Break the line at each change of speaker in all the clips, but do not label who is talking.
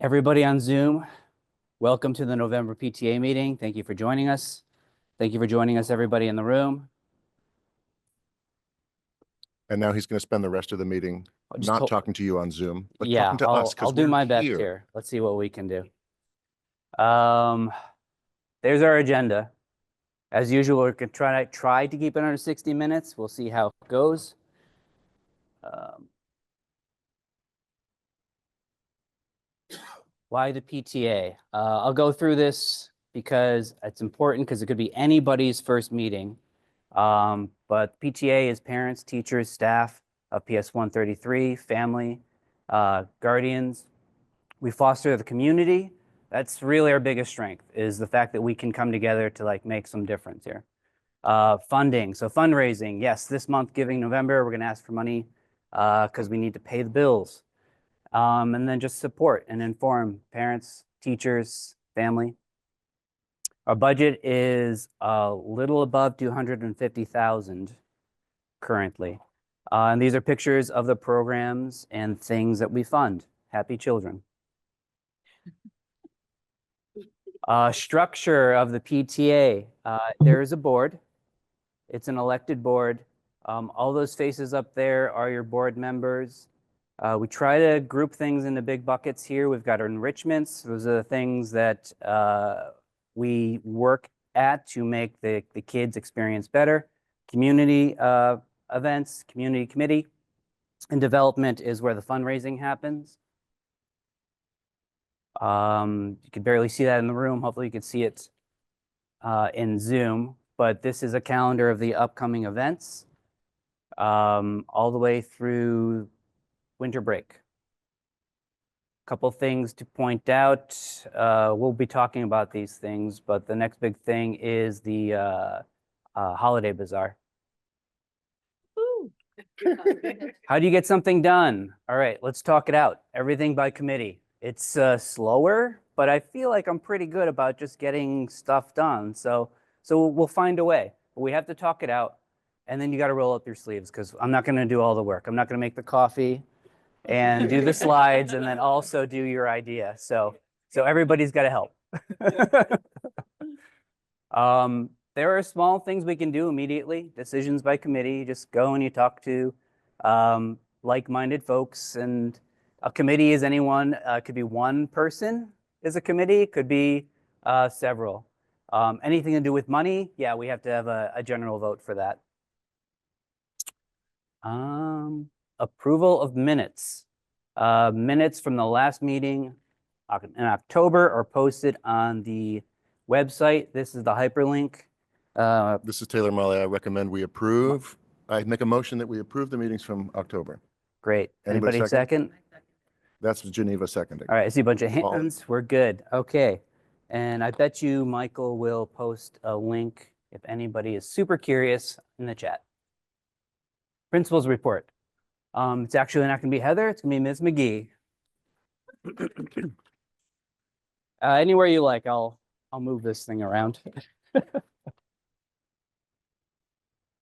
Everybody on Zoom, welcome to the November PTA meeting. Thank you for joining us. Thank you for joining us, everybody in the room.
And now he's going to spend the rest of the meeting not talking to you on Zoom, but talking to us.
I'll do my best here. Let's see what we can do. There's our agenda. As usual, we're going to try to keep it under 60 minutes. We'll see how it goes. Why the PTA? I'll go through this because it's important because it could be anybody's first meeting. But PTA is parents, teachers, staff of PS 133, family, guardians. We foster the community. That's really our biggest strength, is the fact that we can come together to make some difference here. Funding, so fundraising. Yes, this month, Giving November, we're going to ask for money because we need to pay the bills. And then just support and inform parents, teachers, family. Our budget is a little above 250,000 currently. And these are pictures of the programs and things that we fund. Happy children. Structure of the PTA. There is a board. It's an elected board. All those faces up there are your board members. We try to group things into big buckets here. We've got our enrichments. Those are the things that we work at to make the kids' experience better. Community events, community committee, and development is where the fundraising happens. You can barely see that in the room. Hopefully you can see it in Zoom, but this is a calendar of the upcoming events all the way through winter break. Couple things to point out. We'll be talking about these things, but the next big thing is the holiday bazaar. How do you get something done? All right, let's talk it out. Everything by committee. It's slower, but I feel like I'm pretty good about just getting stuff done. So we'll find a way. We have to talk it out, and then you got to roll up your sleeves because I'm not going to do all the work. I'm not going to make the coffee and do the slides and then also do your idea. So everybody's got to help. There are small things we can do immediately. Decisions by committee. You just go and you talk to like-minded folks. And a committee is anyone. Could be one person is a committee. Could be several. Anything to do with money? Yeah, we have to have a general vote for that. Approval of minutes. Minutes from the last meeting in October are posted on the website. This is the hyperlink.
This is Taylor Molly. I recommend we approve. I make a motion that we approve the meetings from October.
Great. Anybody second?
That's Geneva seconding.
All right, I see a bunch of hands. We're good. Okay. And I bet you Michael will post a link if anybody is super curious in the chat. Principal's report. It's actually not going to be Heather. It's going to be Ms. McGee. Anywhere you like, I'll move this thing around.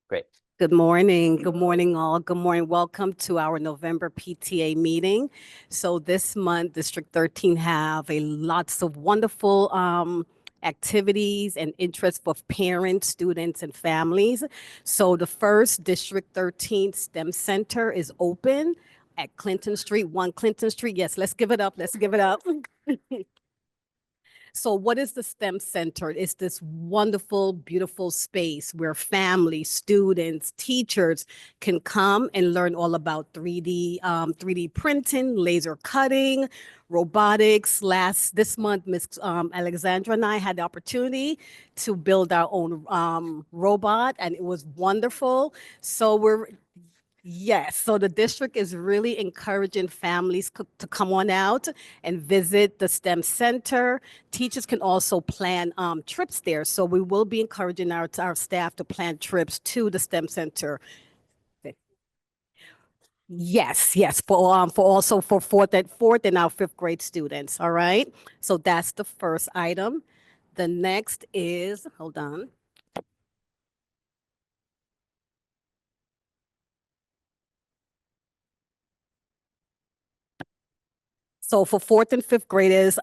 Great.
Good morning. Good morning, all. Good morning. Welcome to our November PTA meeting. So this month, District 13 have lots of wonderful activities and interests for parents, students, and families. So the first District 13 STEM Center is open at Clinton Street, 1 Clinton Street. Yes, let's give it up. Let's give it up. So what is the STEM Center? It's this wonderful, beautiful space where families, students, teachers can come and learn all about 3D printing, laser cutting, robotics. This month, Ms. Alexandra and I had the opportunity to build our own robot, and it was wonderful. So yes, so the district is really encouraging families to come on out and visit the STEM Center. Teachers can also plan trips there. So we will be encouraging our staff to plan trips to the STEM Center. Yes, for fourth and our fifth grade students. All right. So that's the first item. The next is, hold on. So for fourth and fifth graders,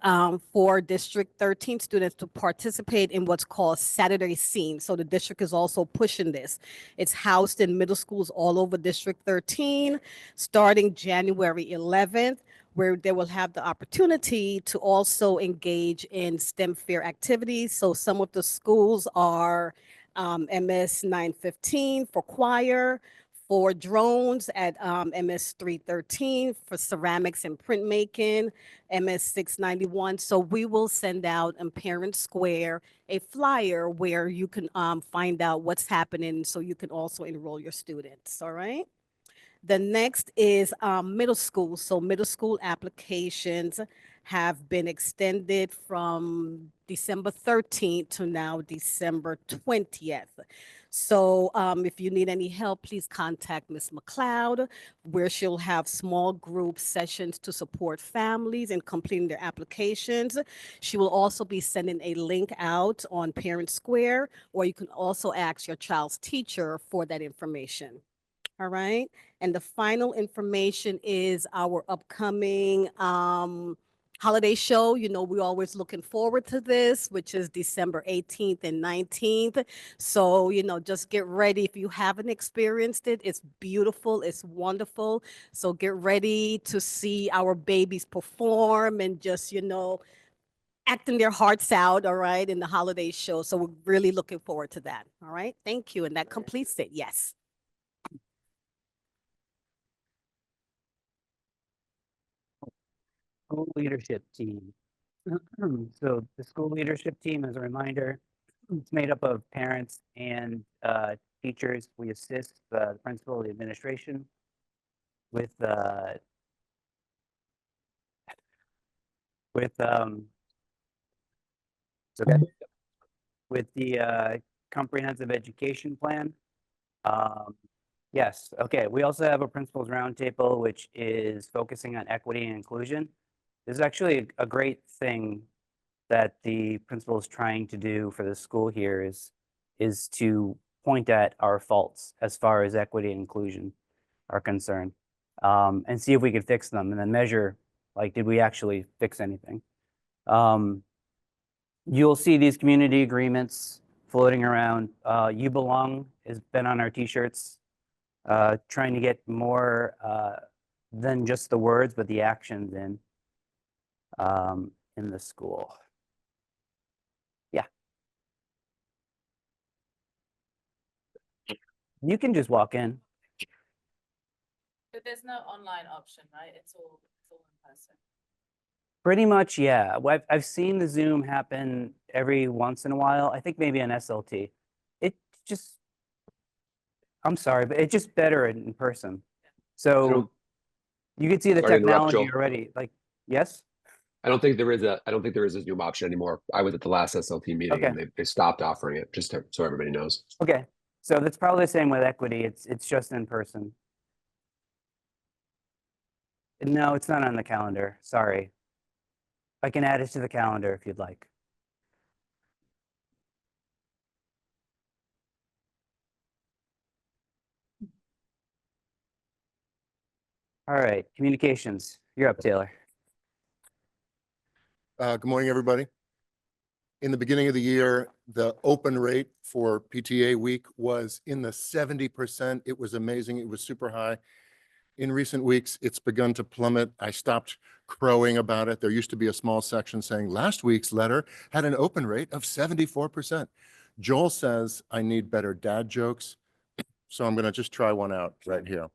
for District 13 students to participate in what's called Saturday Scene. So the district is also pushing this. It's housed in middle schools all over District 13, starting January 11th, where they will have the opportunity to also engage in STEM fair activities. So some of the schools are MS 915 for choir, for drones at MS 313, for ceramics and printmaking, MS 691. So we will send out in Parent Square a flyer where you can find out what's happening so you can also enroll your students, all right? The next is middle school. So middle school applications have been extended from December 13th to now December 20th. So if you need any help, please contact Ms. McLeod, where she'll have small group sessions to support families in completing their applications. She will also be sending a link out on Parent Square, or you can also ask your child's teacher for that information. All right. And the final information is our upcoming holiday show. You know, we're always looking forward to this, which is December 18th and 19th. So, you know, just get ready. If you haven't experienced it, it's beautiful, it's wonderful. So get ready to see our babies perform and just, you know, acting their hearts out, all right, in the holiday show. So we're really looking forward to that. All right. Thank you. And that completes it. Yes.
School leadership team. So the school leadership team, as a reminder, it's made up of parents and teachers. We assist the principal, the administration with with it's okay, with the comprehensive education plan. Yes, okay. We also have a principals roundtable, which is focusing on equity and inclusion. This is actually a great thing that the principal is trying to do for the school here is to point at our faults as far as equity and inclusion are concerned, and see if we can fix them, and then measure, like, did we actually fix anything? You'll see these community agreements floating around. You belong has been on our t-shirts, trying to get more than just the words, but the actions in the school. Yeah. You can just walk in.
But there's no online option, right? It's all in person.
Pretty much, yeah. Well, I've seen the Zoom happen every once in a while. I think maybe an SLT. It just, I'm sorry, but it's just better in person. So you can see the
Sorry to interrupt,
technology
Joel.
already. Like, yes?
I don't think there is a Zoom option anymore. I was at the last SLT meeting
Okay.
and they stopped offering it, so everybody knows.
Okay. So that's probably the same with equity. It's just in person. No, it's not on the calendar. Sorry. I can add it to the calendar if you'd like. All right, communications. You're up, Taylor.
Good morning, everybody. In the beginning of the year, the open rate for PTA week was in the 70%. It was amazing. It was super high. In recent weeks, it's begun to plummet. I stopped crowing about it. There used to be a small section saying last week's letter had an open rate of 74%. Joel says I need better dad jokes, so I'm going to just try one out right here.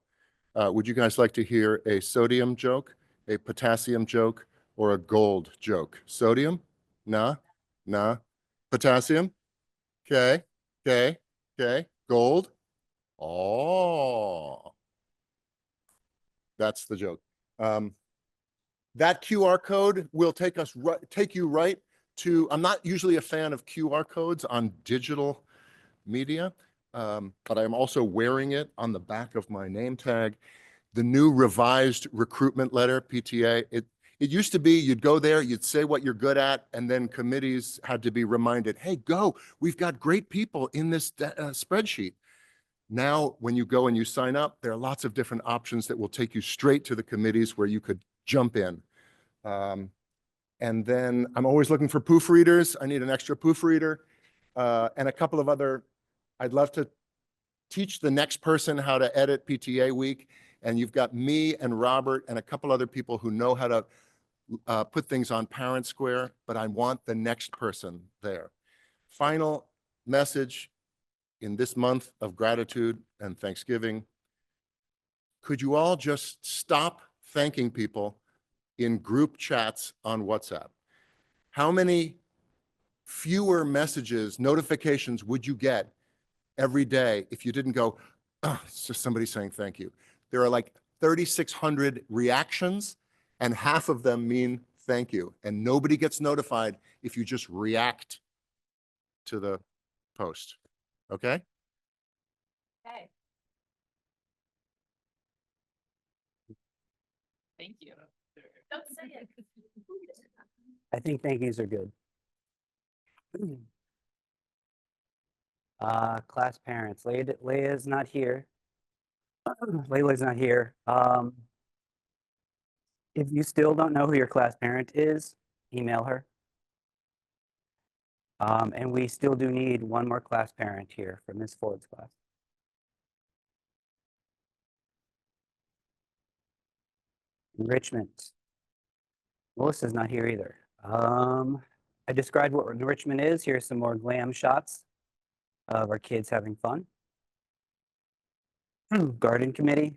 Would you guys like to hear a sodium joke, a potassium joke, or a gold joke? Sodium? Nah, nah. Potassium? Okay, okay, okay. Gold? Oh, that's the joke. That QR code will take you right to, I'm not usually a fan of QR codes on digital media, but I'm also wearing it on the back of my name tag. The new revised recruitment letter, PTA, it used to be you'd go there, you'd say what you're good at, and then committees had to be reminded, hey, go, we've got great people in this spreadsheet. Now, when you go and you sign up, there are lots of different options that will take you straight to the committees where you could jump in. And then I'm always looking for proofreaders. I need an extra proofreader and a couple of other, I'd love to teach the next person how to edit PTA week. And you've got me and Robert and a couple other people who know how to put things on Parent Square, but I want the next person there. Final message in this month of gratitude and Thanksgiving. Could you all just stop thanking people in group chats on WhatsApp? How many fewer messages, notifications would you get every day if you didn't go, oh, it's just somebody saying thank you? There are like 3,600 reactions and half of them mean thank you. And nobody gets notified if you just react to the post. Okay?
Okay. Thank you. Don't say it.
I think thank yous are good. Class parents, Leia's not here. Layla's not here. If you still don't know who your class parent is, email her. And we still do need one more class parent here for Ms. Ford's class. Enrichment. Melissa's not here either. I described what enrichment is. Here's some more glam shots of our kids having fun. Garden committee.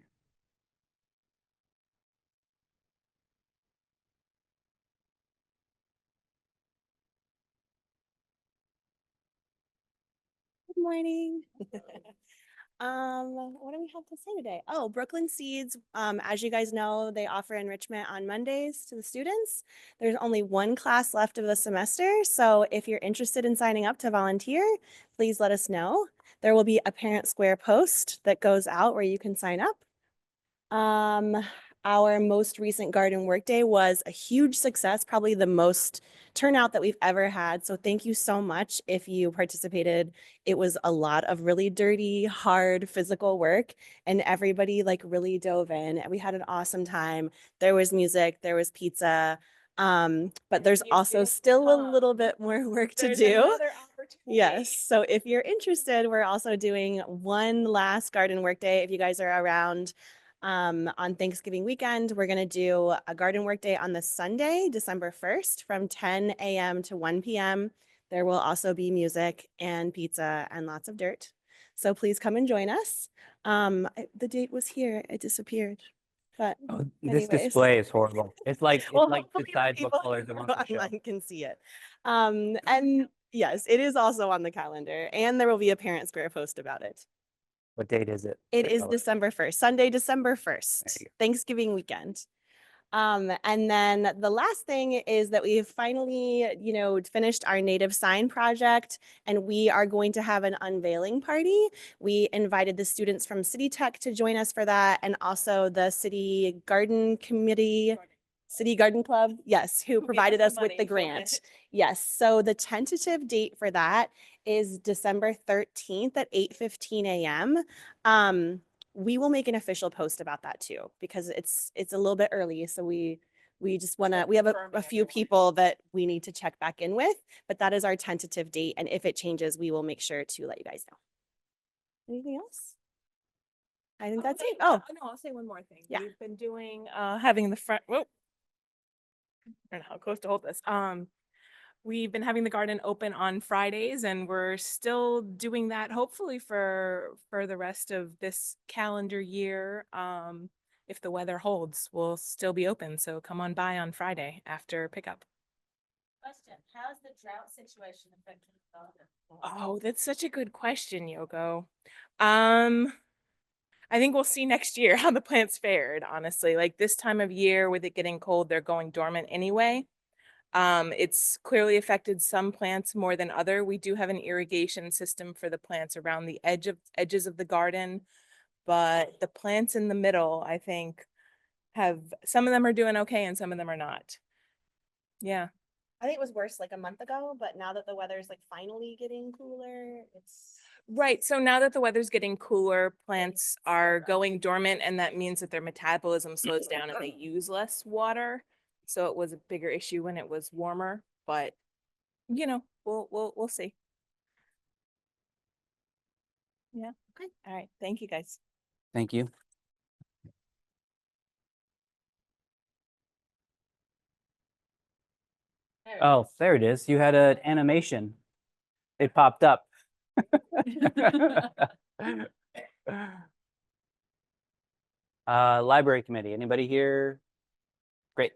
Good morning. What do we have to say today? Oh, Brooklyn Seeds, as you guys know, they offer enrichment on Mondays to the students. There's only one class left of the semester, so if you're interested in signing up to volunteer, please let us know. There will be a Parent Square post that goes out where you can sign up. Our most recent garden workday was a huge success, probably the most turnout that we've ever had. So thank you so much if you participated. It was a lot of really dirty, hard physical work, and everybody like really dove in. And we had an awesome time. There was music, there was pizza. But there's also still a little bit more work to do. Yes. So if you're interested, we're also doing one last garden workday. If you guys are around, on Thanksgiving weekend, we're going to do a garden work day on the Sunday, December 1st from 10 a.m. to 1 p.m. There will also be music and pizza and lots of dirt. So please come and join us. The date was here. It disappeared. But
Oh, this
anyways.
display is horrible. It's like
well,
decides what
people
colors it wants to show.
online can see it. And yes, it is also on the calendar, and there will be a Parent Square post about it.
What date is it?
It
What
is
color?
December 1st, Sunday, December
There
1st,
you go.
Thanksgiving weekend. And then the last thing is that we've finally, finished our native sign project, and we are going to have an unveiling party. We invited the students from City Tech to join us for that, and also the City Garden Committee, City Garden Club, yes, who provided us with the grant. Yes, so the tentative date for that is December 13th at 8:15 a.m. We will make an official post about that too, because it's a little bit early. So we just want to, we have a few people that we need to check back in with, but that is our tentative date. And if it changes, we will make sure to let you guys know. Anything else? I think that's it. Oh,
no, I'll say one more thing.
Yeah.
We've been doing, having the front, whoa. I don't know how close to hold this. We've been having the garden open on Fridays, and we're still doing that hopefully for the rest of this calendar year. If the weather holds, we'll still be open. So come on by on Friday after pickup.
Question, how's the drought situation affecting the garden?
Oh, that's such a good question, Yoko. I think we'll see next year how the plants fared, honestly. Like this time of year with it getting cold, they're going dormant anyway. It's clearly affected some plants more than other. We do have an irrigation system for the plants around the edges of the garden, but the plants in the middle, I think, some of them are doing okay and some of them are not. Yeah.
I think it was worse like a month ago, but now that the weather's like finally getting cooler, it's
Right. So now that the weather's getting cooler, plants are going dormant, and that means that their metabolism slows down and they use less water. So it was a bigger issue when it was warmer, but you know, we'll see. Yeah. Okay. All right. Thank you guys.
Thank you. Oh, there it is. You had an animation. It popped up. Library committee, anybody here? Great.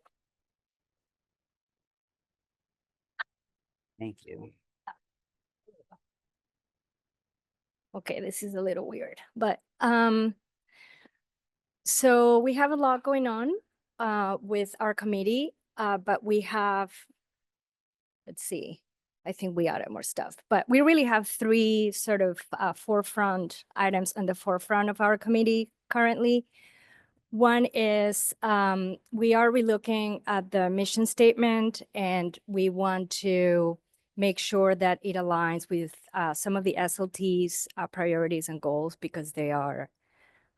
Thank you.
Okay, this is a little weird, but so we have a lot going on with our committee, but we have, let's see, I think we added more stuff, but we really have three sort of forefront items on the forefront of our committee currently. One is we are relooking at the mission statement, and we want to make sure that it aligns with some of the SLT's priorities and goals, because they are,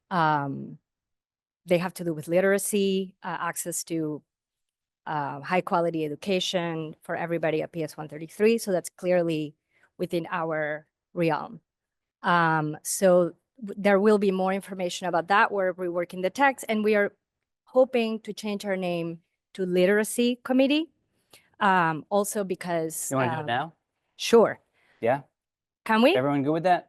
they have to do with literacy, access to high quality education for everybody at PS 133. So that's clearly within our realm. So there will be more information about that. We're reworking the text, and we are hoping to change our name to Literacy Committee. Also because
You want to do it now?
Sure.
Yeah?
Can we?
Everyone good with that?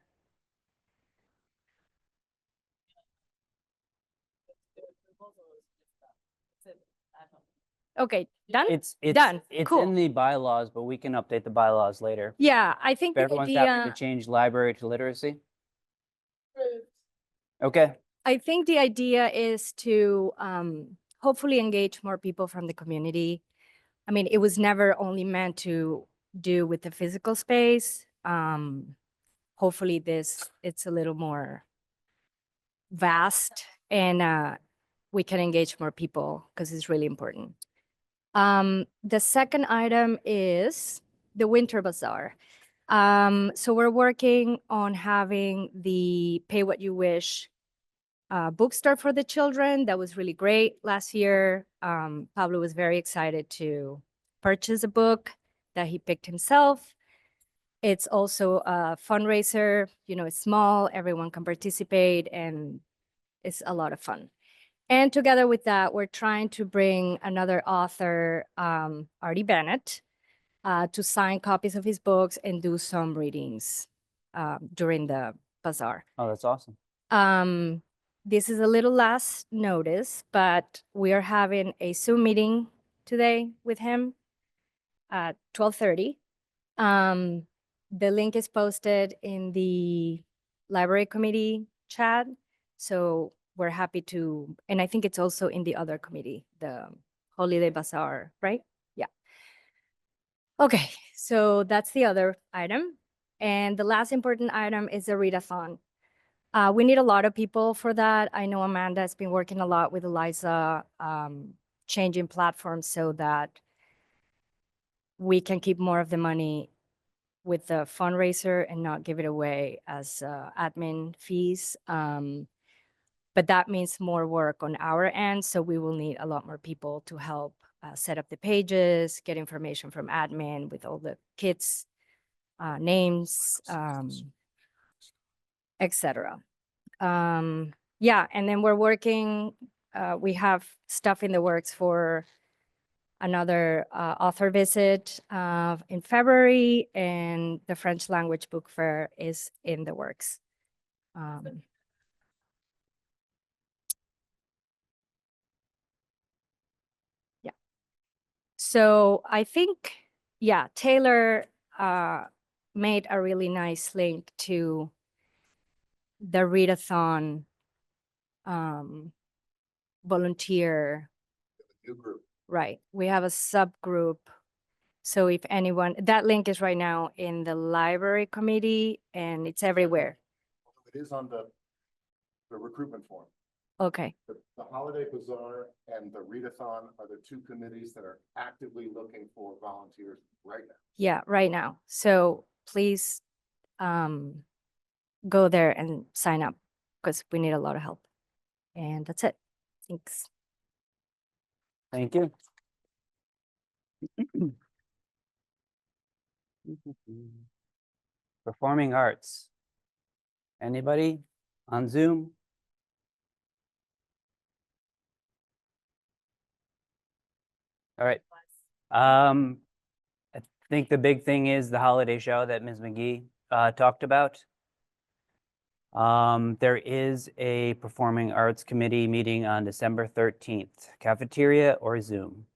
Okay, done?
It's
Done.
It's
Cool.
in the bylaws, but we can update the bylaws later.
Yeah, I think
If
the
everyone's happy to
idea,
change library to literacy. Okay,
I think the idea is to hopefully engage more people from the community. I mean, it was never only meant to do with the physical space. Hopefully it's a little more vast, and we can engage more people because it's really important. The second item is the Winter Bazaar. So we're working on having the Pay What You Wish bookstore for the children. That was really great last year. Pablo was very excited to purchase a book that he picked himself. It's also a fundraiser, you know, it's small, everyone can participate, and it's a lot of fun. And together with that, we're trying to bring another author, Artie Bennett, to sign copies of his books and do some readings during the bazaar.
oh, that's awesome.
This is a little last notice, but we are having a Zoom meeting today with him at 12:30. The link is posted in the library committee chat. So we're happy to, and I think it's also in the other committee, the Holiday Bazaar, right? Yeah. Okay, so that's the other item. And the last important item is the readathon. We need a lot of people for that. I know Amanda has been working a lot with Eliza, changing platforms so that we can keep more of the money with the fundraiser and not give it away as admin fees. But that means more work on our end, so we will need a lot more people to help set up the pages, get information from admin with all the kids' names, etc. Yeah, and then we're working, we have stuff in the works for another author visit in February, and the French language book fair is in the works. Yeah. So I think, yeah, Taylor made a really nice link to the readathon volunteer.
New group.
Right. We have a subgroup. So if anyone, that link is right now in the library committee, and it's everywhere.
It is on the recruitment form.
Okay.
The Holiday Bazaar and the Readathon are the two committees that are actively looking for volunteers right now.
Yeah, right now. So please go there and sign up, because we need a lot of help. And that's it. Thanks.
Thank you. Performing arts. Anybody on Zoom? All right. I think the big thing is the holiday show that Ms. McGee talked about. There is a performing arts committee meeting on December 13th, cafeteria or Zoom.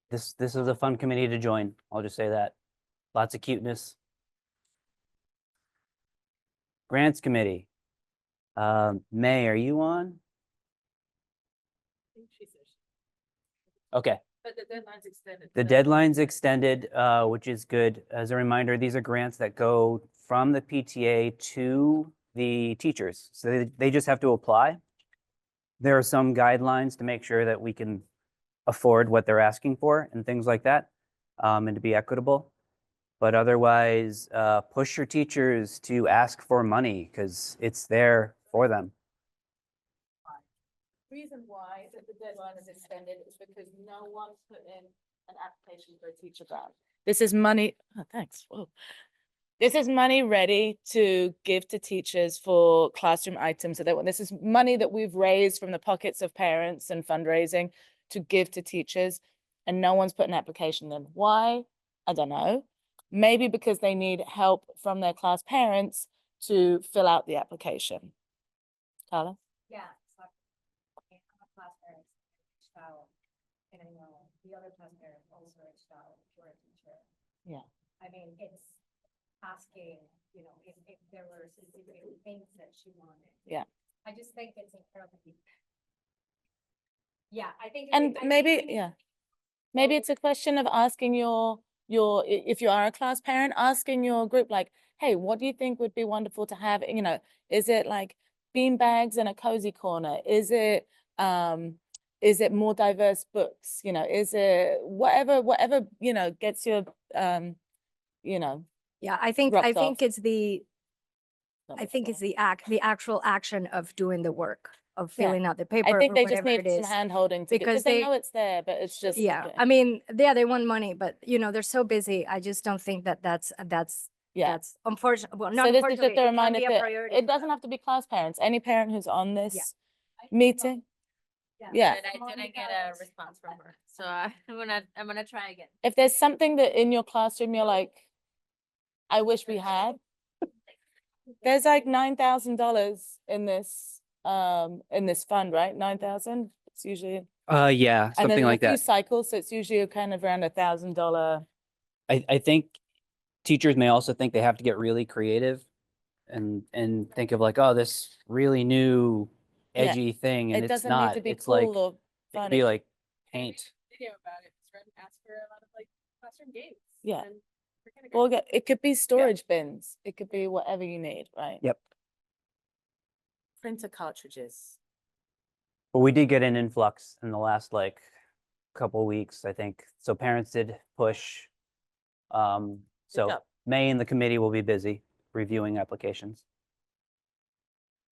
This is a fun committee to join. I'll just say that. Lots of cuteness. Grants committee. May, are you on? Okay.
But the deadline's extended.
The deadline's extended, which is good. As a reminder, these are grants that go from the PTA to the teachers. So they just have to apply. There are some guidelines to make sure that we can afford what they're asking for and things like that, and to be equitable. But otherwise, push your teachers to ask for money because it's there for them.
Reason why that the deadline is extended is because no one put in an application for a teacher grant. This is money, oh, thanks, whoa. This is money ready to give to teachers for classroom items. So that this is money that we've raised from the pockets of parents and fundraising to give to teachers, and no one's put an application in. Why? I don't know. Maybe because they need help from their class parents to fill out the application. Carla?
Yeah. I'm a class parent, child, and I know the other class parent also reached out for a teacher.
Yeah.
I mean, it's asking, you know, if there were specific things that she wanted.
Yeah.
I just think it's incredibly. Yeah, I think.
And
I
maybe,
think-
yeah, maybe it's a question of asking if you are a class parent, asking your group like, hey, what do you think would be wonderful to have? You know, is it like bean bags and a cozy corner? Is it more diverse books? You know, is it whatever, you know, gets your, you know,
Yeah, I think
Rocks off.
it's the,
not
I
the
think it's
floor.
the actual action of doing the work, of
Yeah.
filling out the
I
paper.
think
or
they just
whatever
need
it
some
is.
hand holding because
because
they
they-
know it's there, but it's just.
Yeah,
okay.
I mean, yeah, they want money, but you know, they're so busy. I just don't think that's
Yeah.
that's unfortunate. Well, not
So this is
unfortunately,
just a
it can
reminder
be a
that
priority.
it
for
doesn't
them.
have to be class parents. Any parent who's on this meeting, yeah.
But I didn't get a response from her, so I'm gonna try again.
If there's something that in your classroom you're like, I wish we had, there's like $9,000 in this fund, right? 9,000. It's usually,
Yeah,
and
something
then
like
a few
that.
cycles, so it's usually kind of around $1,000.
I think teachers may also think they have to get really creative and think of like, oh, this really new
Yeah.
edgy thing, and
It
it's
doesn't need
not.
to be
It's
cool
like
or
it could
fun.
be
It-
like paint.
Yeah.
and
Well, it could be storage bins. It could be whatever you need, right?
Yep.
Printer cartridges.
But we did get an influx in the last like couple weeks, I think. So parents did push. So
job.
May and the committee will be busy reviewing applications.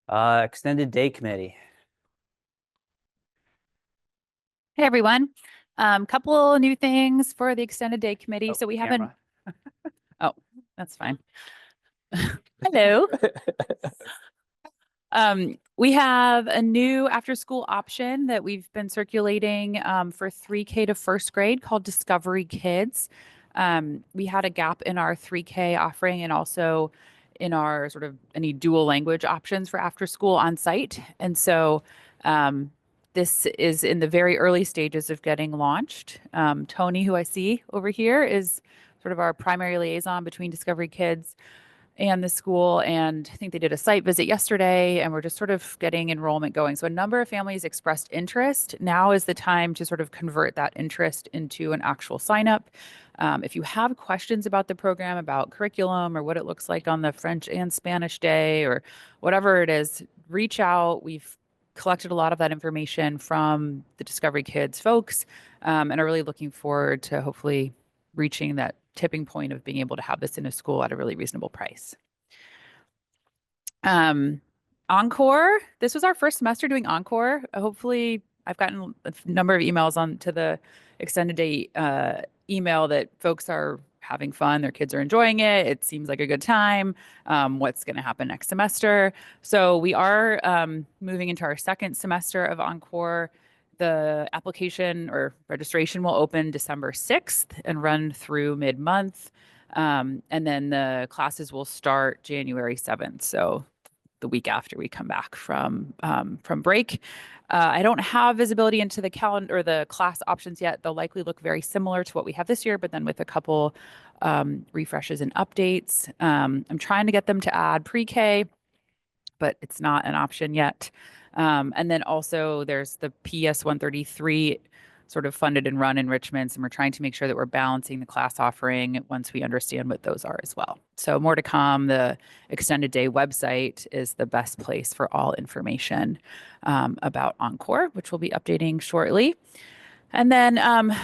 Extended day committee.
Hey, everyone. Couple new things for the extended day committee.
Oh,
So we haven't,
camera.
oh, that's fine. Hello. We have a new after school option that we've been circulating for 3K to first grade called Discovery Kids. We had a gap in our 3K offering and also in our sort of any dual language options for after school on site. And so this is in the very early stages of getting launched. Tony, who I see over here, is sort of our primary liaison between Discovery Kids and the school. And I think they did a site visit yesterday, and we're just sort of getting enrollment going. So a number of families expressed interest. Now is the time to sort of convert that interest into an actual sign up. If you have questions about the program, about curriculum or what it looks like on the French and Spanish day or whatever it is, reach out. We've collected a lot of that information from the Discovery Kids folks and are really looking forward to hopefully reaching that tipping point of being able to have this in a school at a really reasonable price. Encore, this was our first semester doing Encore. Hopefully I've gotten a number of emails on to the extended day email that folks are having fun. Their kids are enjoying it. It seems like a good time. What's going to happen next semester? So we are moving into our second semester of Encore. The application or registration will open December 6th and run through mid-month. And then the classes will start January 7th. So the week after we come back from break. I don't have visibility into the calendar or the class options yet. They'll likely look very similar to what we have this year, but then with a couple refreshes and updates. I'm trying to get them to add pre-K, but it's not an option yet. And then also there's the PS 133 sort of funded and run enrichments, and we're trying to make sure that we're balancing the class offering once we understand what those are as well. So more to come. The extended day website is the best place for all information about Encore, which we'll be updating shortly. And then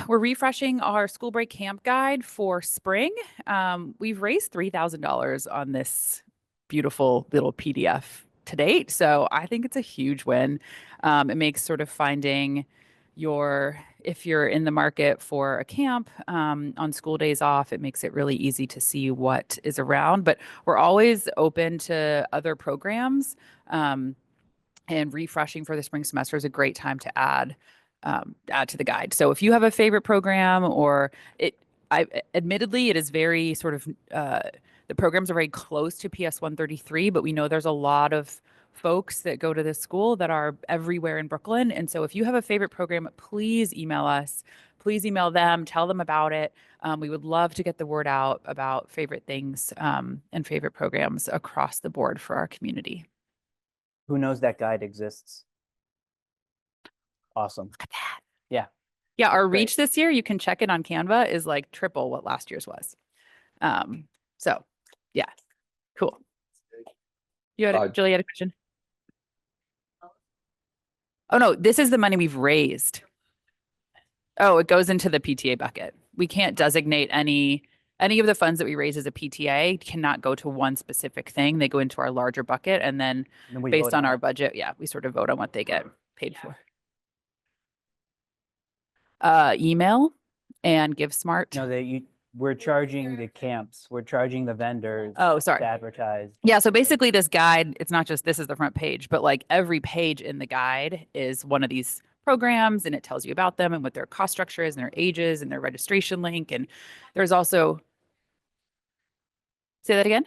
we're refreshing our school break camp guide for spring. We've raised $3,000 on this beautiful little PDF to date. So I think it's a huge win. It makes sort of finding if you're in the market for a camp on school days off, it makes it really easy to see what is around. But we're always open to other programs, and refreshing for the spring semester is a great time to add to the guide. So if you have a favorite program admittedly, it is very sort of, the programs are very close to PS 133, but we know there's a lot of folks that go to this school that are everywhere in Brooklyn. And so if you have a favorite program, please email us. Please email them, tell them about it. We would love to get the word out about favorite things and favorite programs across the board for our community.
Who knows that guide exists? Awesome.
Look at that.
Yeah.
Yeah, our
Great.
reach this year, you can check it on Canva, is like triple what last year's was. So yeah, cool. Julie had a question. Oh no, this is the money we've raised. Oh, it goes into the PTA bucket. We can't designate any of the funds that we raise as a PTA cannot go to one specific thing. They go into our larger bucket, and then
we
based
vote
on
on
our
it.
budget, yeah, we sort of vote on what they get paid for. Email and Give Smart.
No, we're charging the camps. We're charging the vendors.
Oh, sorry.
To advertise.
Yeah, so basically this guide, it's not just this is the front page, but like every page in the guide is one of these programs, and it tells you about them and what their cost structure is and their ages and their registration link. And there's also, say that again?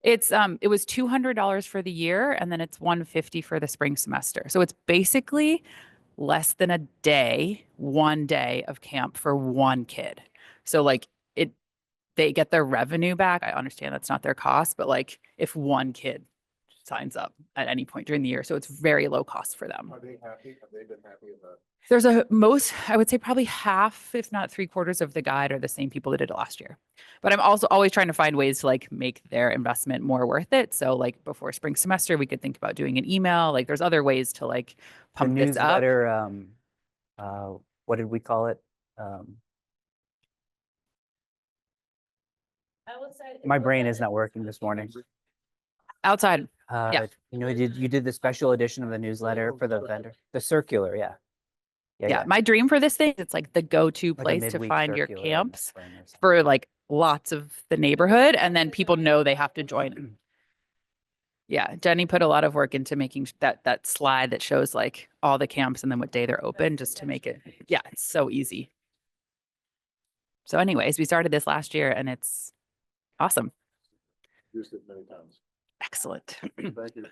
It was $200 for the year, and then it's $150 for the spring semester. So it's basically less than a day, 1 day of camp for one kid. So like they get their revenue back. I understand that's not their cost, but like if one kid signs up at any point during the year, so it's very low cost for them.
Are they happy? Have they been happy about?
There's I would say probably half, if not 3/4 of the guide are the same people that did it last year. But I'm also always trying to find ways to like make their investment more worth it. So like before spring semester, we could think about doing an email. Like there's other ways to like pump
the
this up.
newsletter, what did we call it? My brain is not working this morning.
Outside. Yeah.
You did the special edition of the newsletter for the vendor, the circular. Yeah.
Yeah. My dream for this thing, it's like the go-to
Like a
place to
midweek
find your
circular in the
camps
spring or something.
for like lots of the neighborhood. And then people know they have to join it. Yeah. Jenny put a lot of work into making that slide that shows like all the camps and then what day they're open, just to make it. Yeah. It's so easy. So anyways, we started this last year and it's awesome.
Used it many times.
Excellent.
Thank you.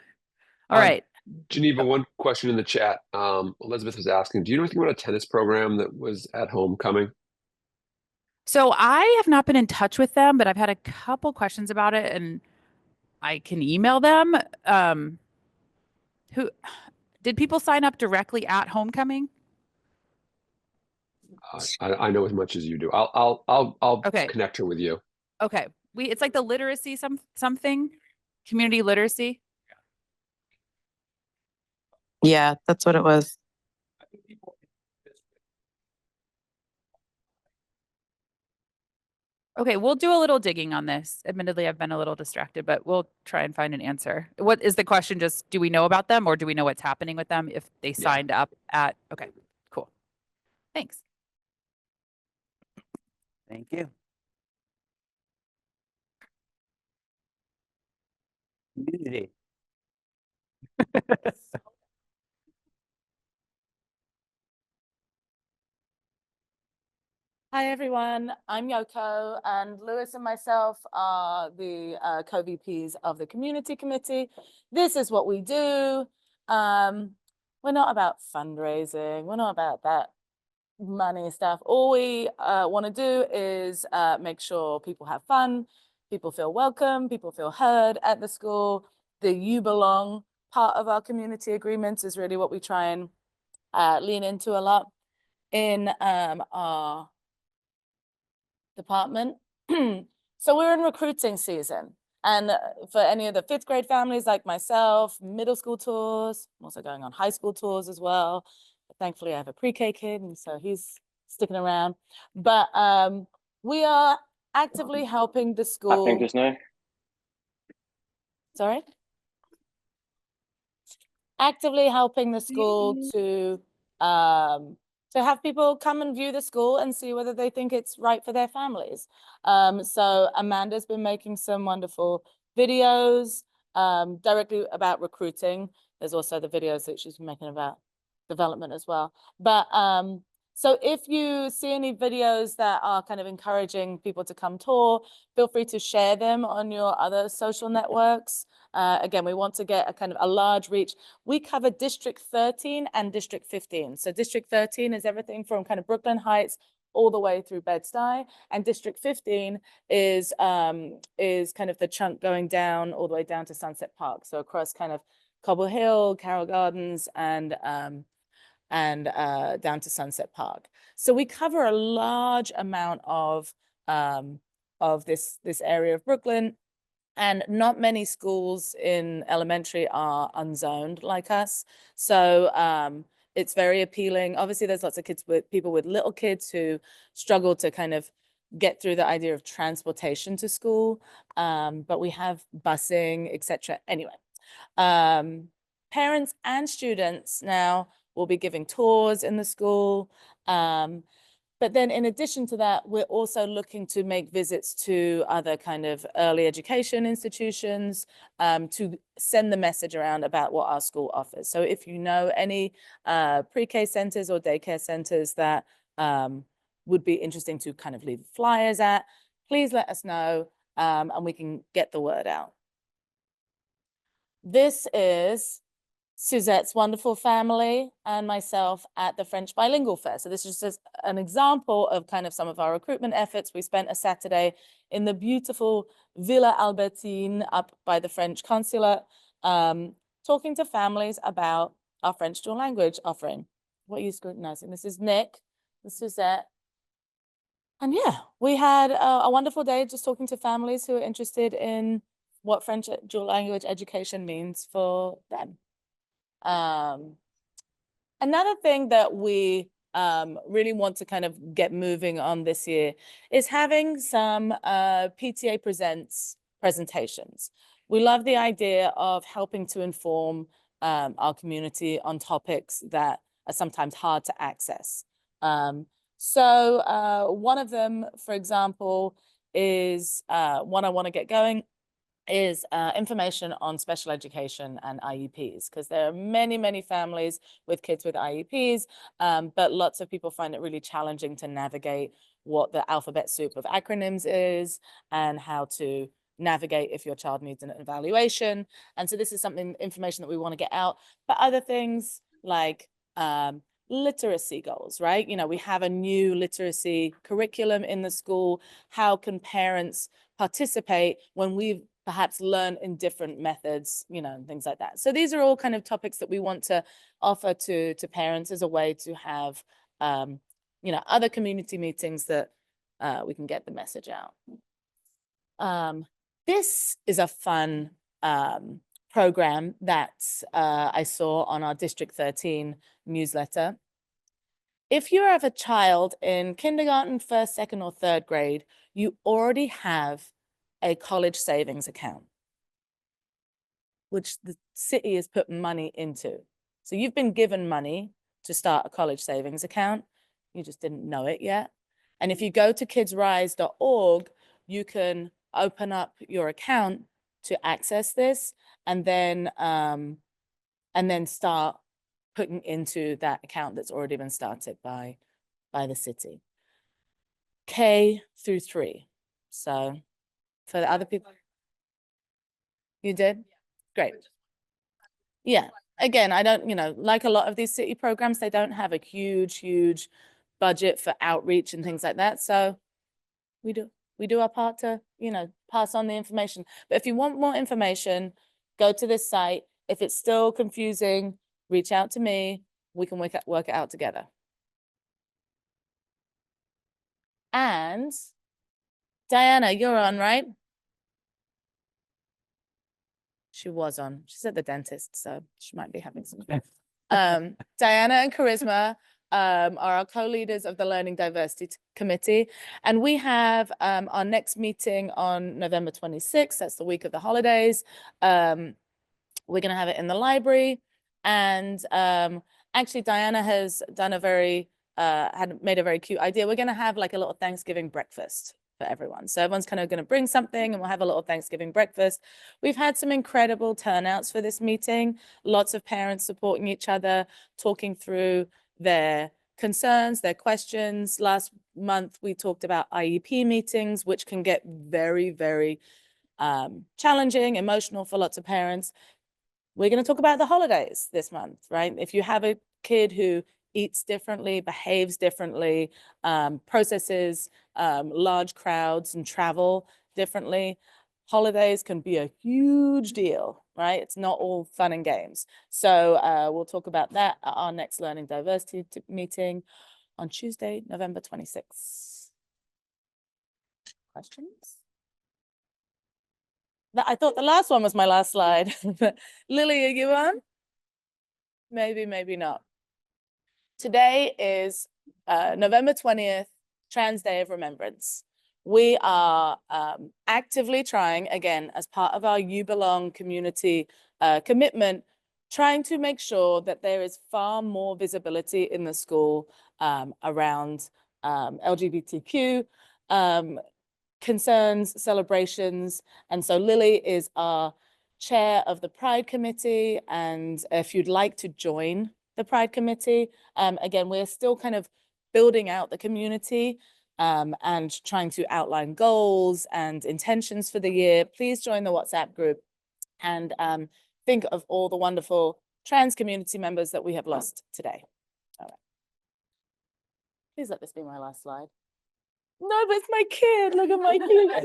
All right.
Geneva, one question in the chat. Elizabeth was asking, do you know anything about a tennis program that was at homecoming?
So I have not been in touch with them, but I've had a couple questions about it, and I can email them. Who did people sign up directly at homecoming?
I know as much as you do. I'll
Okay.
connect her with you.
Okay. It's like the literacy something, community literacy.
Yeah, that's what it was.
Okay, we'll do a little digging on this. Admittedly, I've been a little distracted, but we'll try and find an answer. What is the question? Just do we know about them or do we know what's happening with them if they signed up at, okay, cool. Thanks.
Thank you. Community.
Hi, everyone. I'm Yoko, and Lewis and myself are the co-VPs of the Community Committee. This is what we do. We're not about fundraising. We're not about that money stuff. All we want to do is make sure people have fun, people feel welcome, people feel heard at the school. The you belong part of our community agreements is really what we try and lean into a lot in our department. So we're in recruiting season. And for any of the 5th grade families like myself, middle school tours, I'm also going on high school tours as well. But thankfully, I have a pre-K kid, and so he's sticking around. But we are actively helping the school.
I think there's no.
Sorry? Actively helping the school to have people come and view the school and see whether they think it's right for their families. So Amanda's been making some wonderful videos directly about recruiting. There's also the videos that she's been making about development as well. But so if you see any videos that are kind of encouraging people to come tour, feel free to share them on your other social networks. Again, we want to get a kind of a large reach. We cover District 13 and District 15. So District 13 is everything from kind of Brooklyn Heights all the way through Bed-Stuy, and District 15 is kind of the chunk going down all the way down to Sunset Park. So across kind of Cobble Hill, Carroll Gardens, and down to Sunset Park. So we cover a large amount of this area of Brooklyn. And not many schools in elementary are unzoned like us. So it's very appealing. Obviously, there's lots of people with little kids who struggle to kind of get through the idea of transportation to school. But we have busing, etc. Anyway, parents and students now will be giving tours in the school. But then in addition to that, we're also looking to make visits to other kind of early education institutions to send the message around about what our school offers. So if you know any pre-K centers or daycare centers that would be interesting to kind of leave flyers at, please let us know and we can get the word out. This is Suzette's wonderful family and myself at the French Bilingual Fair. So this is just an example of kind of some of our recruitment efforts. We spent a Saturday in the beautiful Villa Albertine up by the French consulate, talking to families about our French dual language offering. What are you scrutinizing? This is Nick, this is Suzette. And yeah, we had a wonderful day just talking to families who are interested in what French dual language education means for them. Another thing that we really want to kind of get moving on this year is having some PTA Presents presentations. We love the idea of helping to inform our community on topics that are sometimes hard to access. So one of them, for example, is one I want to get going is information on special education and IEPs, because there are many, many families with kids with IEPs, but lots of people find it really challenging to navigate what the alphabet soup of acronyms is and how to navigate if your child needs an evaluation. And so this is information that we want to get out, but other things like literacy goals, right? You know, we have a new literacy curriculum in the school. How can parents participate when we've perhaps learn in different methods, you know, and things like that. So these are all kind of topics that we want to offer to parents as a way to have, you know, other community meetings that we can get the message out. This is a fun program that I saw on our District 13 newsletter. if you have a child in kindergarten, first, second, or third grade, you already have a college savings account, which the city is putting money into. So you've been given money to start a college savings account. You just didn't know it yet. And if you go to kidsrise.org, you can open up your account to access this and then start putting into that account that's already been started by the city. K through 3. So for the other people, you did? Great. Yeah. Again, I don't, like a lot of these city programs, they don't have a huge budget for outreach and things like that. So we do our part to, pass on the information. But if you want more information, go to this site. If it's still confusing, reach out to me. We can work it out together. And Diana, you're on, right? She was on. She's at the dentist, so she might be having some. Diana and Charisma are our co-leaders of the Learning Diversity Committee. And we have our next meeting on November 26th. That's the week of the holidays. We're going to have it in the library. And actually, Diana has done had made a very cute idea. We're going to have like a little Thanksgiving breakfast for everyone. So everyone's kind of going to bring something and we'll have a little Thanksgiving breakfast. We've had some incredible turnouts for this meeting. Lots of parents supporting each other, talking through their concerns, their questions. Last month, we talked about IEP meetings, which can get very challenging, emotional for lots of parents. We're going to talk about the holidays this month, right? If you have a kid who eats differently, behaves differently, processes large crowds and travel differently, holidays can be a huge deal, right? It's not all fun and games. So we'll talk about that at our next Learning Diversity meeting on Tuesday, November 26th. Questions? I thought the last one was my last slide. Lily, are you on? Maybe, maybe not. Today is November 20th, Trans Day of Remembrance. We are actively trying, again, as part of our You Belong community commitment, trying to make sure that there is far more visibility in the school around LGBTQ concerns, celebrations. And so Lily is our chair of the Pride Committee. And if you'd like to join the Pride Committee, again, we're still kind of building out the community and trying to outline goals and intentions for the year. Please join the WhatsApp group and think of all the wonderful trans community members that we have lost today. All right. Please let this be my last slide. No, but it's my kid. Look at my cute kid.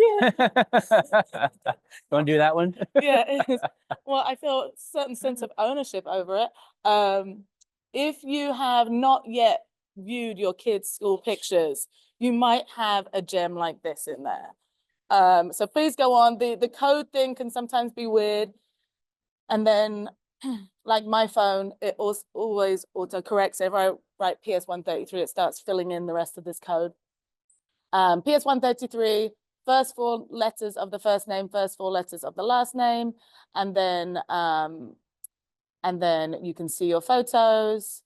You want to do that one?
Yeah, it is. Well, I feel a certain sense of ownership over it. If you have not yet viewed your kids' school pictures, you might have a gem like this in there. So please go on. The code thing can sometimes be weird. And then, like my phone, it always auto-corrects. If I write PS133, it starts filling in the rest of this code. PS133, first 4 letters of the first name, first 4 letters of the last name, and then you can see your photos.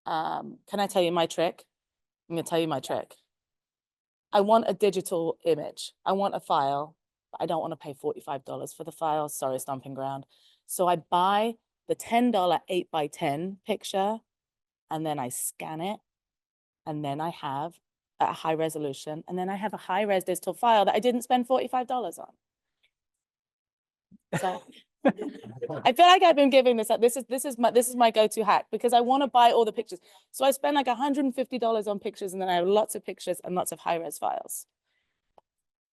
Can I tell you my trick? I'm gonna tell you my trick. I want a digital image. I want a file, but I don't want to pay $45 for the file. Sorry, Stomping Ground. So I buy the $10 8x10 picture, and then I scan it, and then I have a high resolution, and then I have a high res digital file that I didn't spend $45 on. So I feel like I've been giving this up. This is my go-to hack because I want to buy all the pictures. So I spend like $150 on pictures, and then I have lots of pictures and lots of high res files.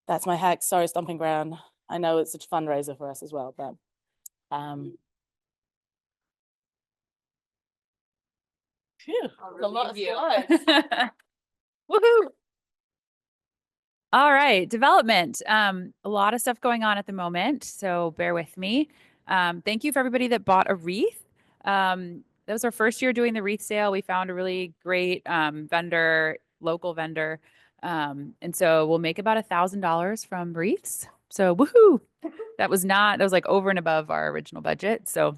That's my hack. Sorry, Stomping Ground. I know it's a fundraiser for us as well, but phew, a lot of slides. Woohoo!
All right, development. A lot of stuff going on at the moment, so bear with me. Thank you for everybody that bought a wreath. that was our first year doing the wreath sale. We found a really great vendor, local vendor. And so we'll make about $1,000 from wreaths. So woohoo! That was like over and above our original budget. So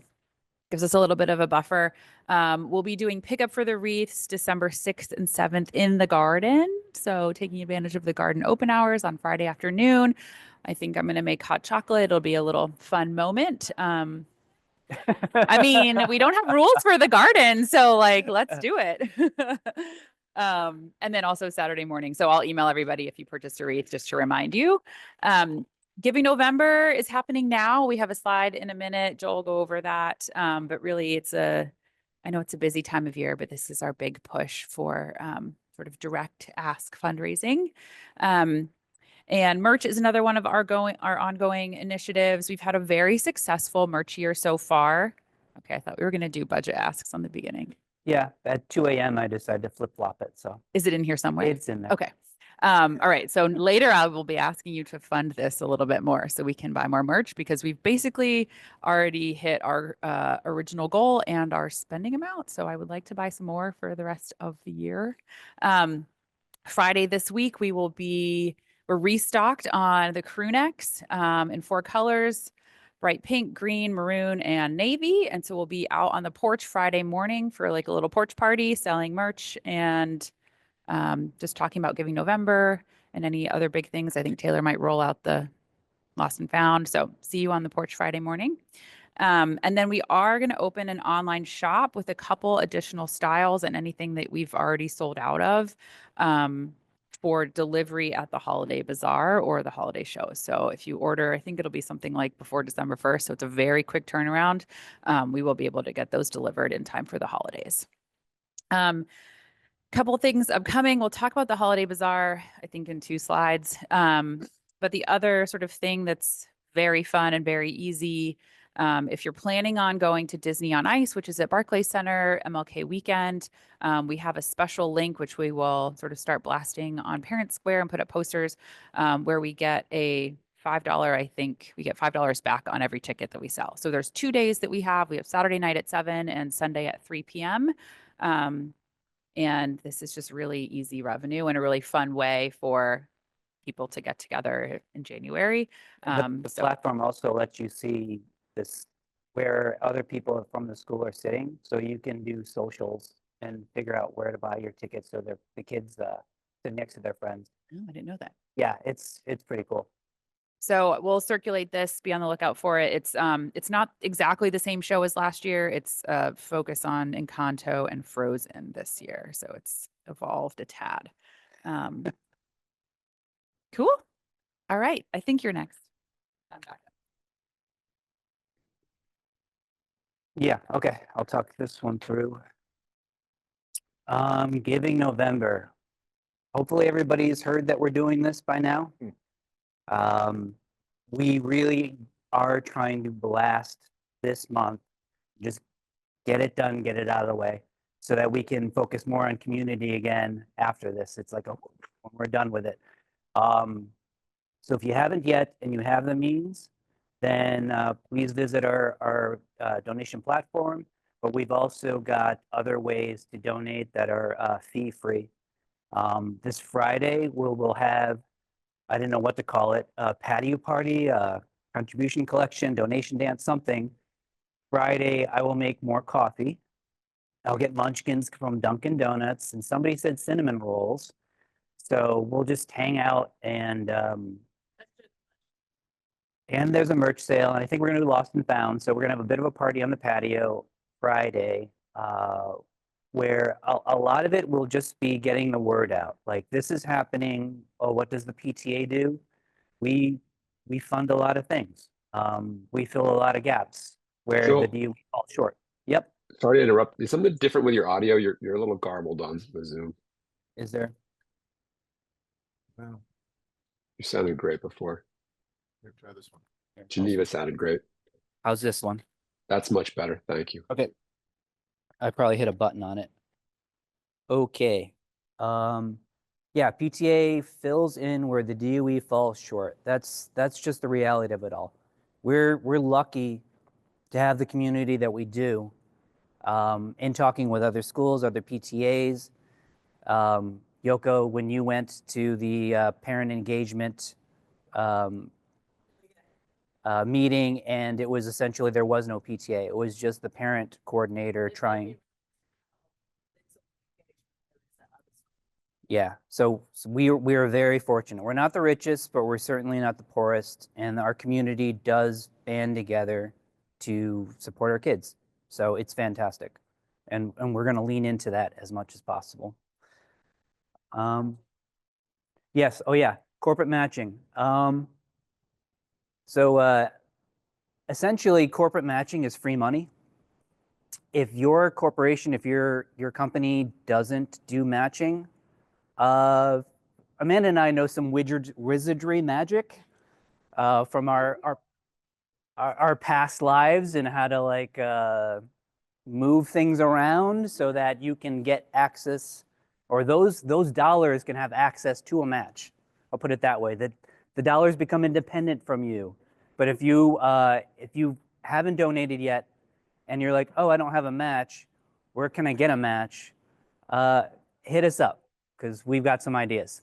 gives us a little bit of a buffer. We'll be doing pickup for the wreaths December 6th and 7th in the garden. So taking advantage of the garden open hours on Friday afternoon. I think I'm going to make hot chocolate. It'll be a little fun moment. I mean, we don't have rules for the garden, so like, let's do it. And then also Saturday morning. So I'll email everybody if you purchased a wreath just to remind you. Giving November is happening now. We have a slide in a minute. Joel will go over that. But really I know it's a busy time of year, but this is our big push for sort of direct ask fundraising. And merch is another one of our ongoing initiatives. We've had a very successful merch year so far. Okay, I thought we were going to do budget asks on the beginning.
Yeah, at 2 a.m. I decided to flip flop it. So
Is it in here somewhere?
it's in there.
Okay. All right. So later I will be asking you to fund this a little bit more so we can buy more merch because we've basically already hit our original goal and our spending amount. So I would like to buy some more for the rest of the year. Friday this week, we're restocked on the crew necks in 4 colors, bright pink, green, maroon, and navy. And so we'll be out on the porch Friday morning for like a little porch party, selling merch and just talking about Giving November and any other big things. I think Taylor might roll out the Lost and Found. So see you on the porch Friday morning. And then we are going to open an online shop with a couple additional styles and anything that we've already sold out of for delivery at the holiday bazaar or the holiday show. So if you order, I think it'll be something like before December 1st. So it's a very quick turnaround. We will be able to get those delivered in time for the holidays. Couple things upcoming. We'll talk about the holiday bazaar, I think in 2 slides. But the other sort of thing that's very fun and very easy, if you're planning on going to Disney on Ice, which is at Barclays Center, MLK weekend, we have a special link, which we will sort of start blasting on Parent Square and put up posters where we get a $5, I think we get $5 back on every ticket that we sell. So there's 2 days that we have. We have Saturday night at 7 and Sunday at 3 p.m. And this is just really easy revenue and a really fun way for people to get together in January.
The platform also lets you see this where other people from the school are sitting, so you can do socials and figure out where to buy your tickets so the kids sit next to their friends.
Oh, I didn't know that.
Yeah, it's pretty cool.
So we'll circulate this, be on the lookout for it. It's not exactly the same show as last year. It's focus on Encanto and Frozen this year. So it's evolved a tad. Cool. All right. I think you're next. I'm back.
Yeah, okay, I'll talk this one through. Giving November. Hopefully everybody's heard that we're doing this by now. We really are trying to blast this month, just get it done, get it out of the way, so that we can focus more on community again after this. It's like, when we're done with it. So if you haven't yet and you have the means, then please visit our donation platform. But we've also got other ways to donate that are fee-free. This Friday, we'll have, I don't know what to call it, a patio party, a contribution collection, donation dance, something. Friday, I will make more coffee. I'll get munchkins from Dunkin' Donuts, and somebody said cinnamon rolls. So we'll just hang out and there's a merch sale, and I think we're gonna do Lost and Found. So we're gonna have a bit of a party on the patio Friday, where a lot of it will just be getting the word out. Like, this is happening. Oh, what does the PTA do? We fund a lot of things. We fill a lot of gaps where
Joel.
the DOE falls short. Yep.
Sorry to interrupt. Is something different with your audio? You're a little garbled on the Zoom.
Is there?
Wow.
You sounded great before.
Here, try this one.
Geneva sounded great.
How's this one?
That's much better. Thank you.
Okay. I probably hit a button on it. Okay. Yeah, PTA fills in where the DOE falls short. That's just the reality of it all. We're lucky to have the community that we do. In talking with other schools, other PTAs, Yoko, when you went to the parent engagement meeting, and it was essentially there was no PTA. It was just the parent coordinator trying. Yeah, so we are very fortunate. We're not the richest, but we're certainly not the poorest, and our community does band together to support our kids. So it's fantastic, and we're going to lean into that as much as possible. Yes. Oh yeah, corporate matching. So essentially, corporate matching is free money. If your corporation, if your company doesn't do matching, Amanda and I know some wizardry magic from our past lives and how to like move things around so that you can get access, or those dollars can have access to a match. I'll put it that way. That the dollars become independent from you. But if you haven't donated yet and you're like, oh, I don't have a match, where can I get a match? Hit us up because we've got some ideas.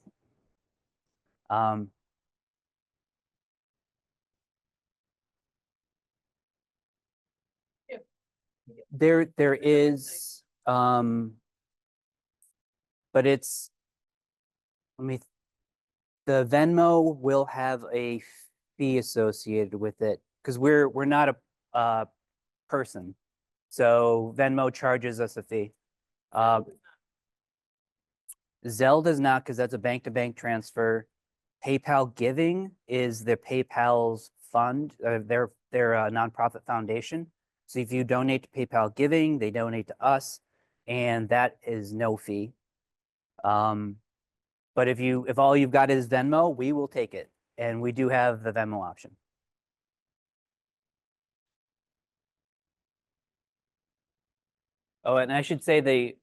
There is, but it's, the Venmo will have a fee associated with it because we're not a person, so Venmo charges us a fee. Zelle does not, because that's a bank-to-bank transfer. PayPal Giving is the PayPal's fund. They're a nonprofit foundation. So if you donate to PayPal Giving, they donate to us, and that is no fee. But if all you've got is Venmo, we will take it, and we do have the Venmo option. Oh, and I should say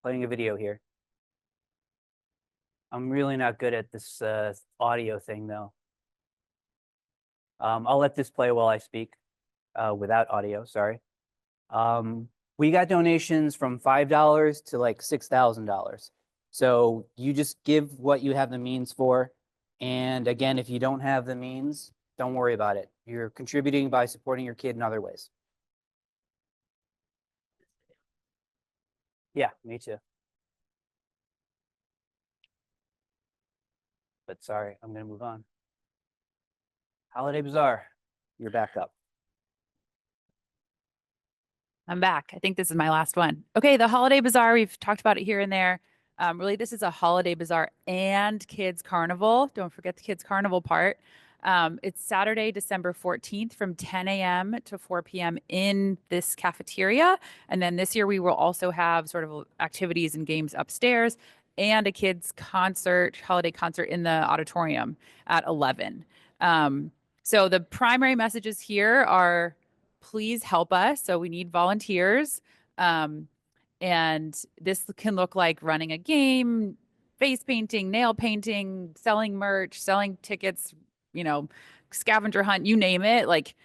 playing a video here. I'm really not good at this audio thing though. I'll let this play while I speak without audio, sorry. We got donations from $5 to like $6,000. So you just give what you have the means for. And again, if you don't have the means, don't worry about it. You're contributing by supporting your kid in other ways. Yeah, me too. But sorry, I'm gonna move on. Holiday Bazaar, you're back up.
I'm back. I think this is my last one. Okay, the Holiday Bazaar, we've talked about it here and there. Really, this is a Holiday Bazaar and Kids Carnival. Don't forget the Kids Carnival part. It's Saturday, December 14th from 10 a.m. to 4 p.m. in this cafeteria. And then this year we will also have sort of activities and games upstairs and a kids concert, holiday concert in the auditorium at 11. So the primary messages here are please help us. So we need volunteers. And this can look like running a game, face painting, nail painting, selling merch, selling tickets, scavenger hunt, you name it. Like